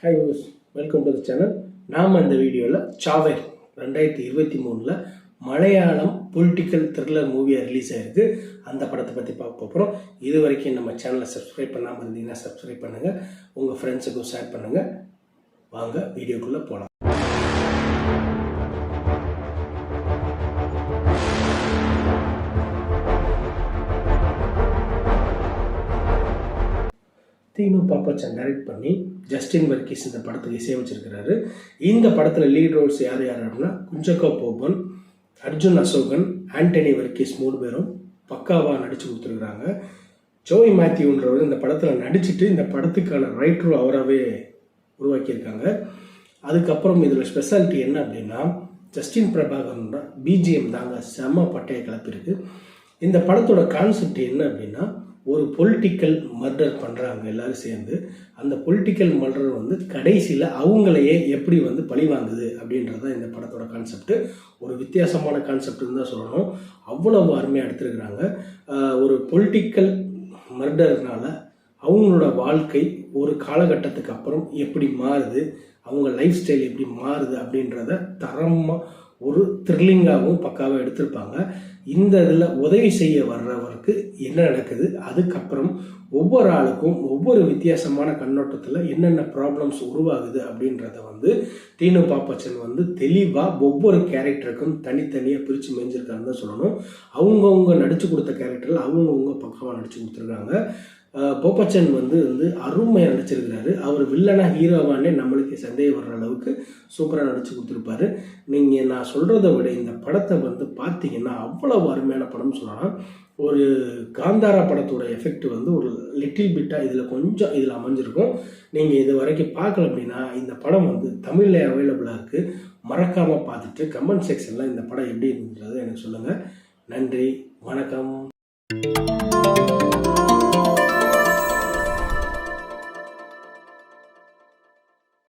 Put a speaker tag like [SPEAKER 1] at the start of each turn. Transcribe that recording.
[SPEAKER 1] Hi use, welcome to the channel. நாம் இந்த வீடியோவில் சாவேர் 2023 மலையாளம் பொலிட்டிக்கல் த்ரில்லர் மூவியாக ரிலீஸ் ஆகிருக்கு. அந்த படத்தை பற்றி பார்க்க போகிறோம். இது வரைக்கும் நம்ம சேனலை சப்ஸ்கிரைப் பண்ணாமல் இருந்தீங்கன்னா சப்ஸ்கிரைப் பண்ணுங்கள், உங்கள் ஃப்ரெண்ட்ஸுக்கும் ஷேர் பண்ணுங்கள். வாங்க வீடியோக்குள்ளே போகலாம். தீனு பாப்பச்சன் டைரக்ட் பண்ணி ஜஸ்டின் வர்கீஸ் இந்த படத்துக்கு இசையமைச்சிருக்கிறாரு. இந்த படத்தில் லீட் ரோல்ஸ் யார் அப்படின்னா குஞ்சக்கோ போபன், அர்ஜுன் அசோகன், ஆண்டனி வர்கீஸ் 3 பேரும் பக்காவாக நடித்து கொடுத்துருக்குறாங்க. ஜோய் மேத்யூன்றவர் இந்த படத்தில் நடிச்சுட்டு இந்த படத்துக்கான ரைட்டரும் அவராகவே உருவாக்கியிருக்காங்க. அதுக்கப்புறம் இதில் ஸ்பெஷாலிட்டி என்ன அப்படின்னா ஜஸ்டின் பிரபாகரனோட பிஜிஎம் தாங்க செம்ம பட்டையை கிளப்பிருக்கு. இந்த படத்தோட கான்செப்ட் என்ன அப்படின்னா ஒரு பொலிட்டிக்கல் மர்டர் பண்ணுறாங்க எல்லாரும் சேர்ந்து. அந்த பொலிட்டிக்கல் மர்டர் கடைசியில் அவங்களையே எப்படி பழி வாங்குது அப்படின்றது தான் இந்த படத்தோட கான்செப்ட். ஒரு வித்தியாசமான கான்செப்ட்னு தான் சொல்லணும். அவ்வளவு அருமையாக எடுத்துருக்குறாங்க. ஒரு பொலிட்டிக்கல் மர்டர்னால அவங்களோட வாழ்க்கை ஒரு காலகட்டத்துக்கு அப்புறம் எப்படி மாறுது, அவங்க லைஃப் ஸ்டைல் எப்படி மாறுது அப்படின்றத தரமாக ஒரு த்ரில்லிங்காகவும் பக்காவாக எடுத்திருப்பாங்க. இந்த இதில் உதவி செய்ய வர்றவருக்கு என்ன நடக்குது, அதுக்கப்புறம் ஒவ்வொரு ஆளுக்கும் ஒவ்வொரு வித்தியாசமான கண்ணோட்டத்தில் என்னென்ன ப்ராப்ளம்ஸ் உருவாகுது அப்படின்றத தீனு பாப்பச்சன் தெளிவாக ஒவ்வொரு கேரக்டருக்கும் தனித்தனியாக பிரித்து மேய்ஞ்சிருக்காருன்னு தான் சொல்லணும். அவங்கவுங்க நடித்து கொடுத்த கேரக்டரில் அவங்கவுங்க பக்கமாக நடித்து கொடுத்துருக்காங்க. போப்பச்சன் அருமையாக நடிச்சிருக்கிறாரு. அவர் வில்லனா ஹீரோவானே நம்மளுக்கு சந்தேகம் வர்ற அளவுக்கு சூப்பராக நடிச்சு கொடுத்துருப்பாரு. நீங்கள் நான் சொல்கிறத விட இந்த படத்தை பார்த்தீங்கன்னா அவ்வளவு அருமையான படம்னு சொல்லலாம். ஒரு காந்தாரா படத்தோட எஃபெக்ட் ஒரு லிட்டில் பிட்டாக இதில் அமைஞ்சிருக்கும். நீங்கள் இது வரைக்கும் பார்க்கல அப்படின்னா இந்த படம் தமிழில் அவைலபிளாக இருக்குது. மறக்காமல் பார்த்துட்டு கமெண்ட் செக்ஷனில் இந்த படம் எப்படி இருந்தது எனக்கு சொல்லுங்கள். நன்றி, வணக்கம்.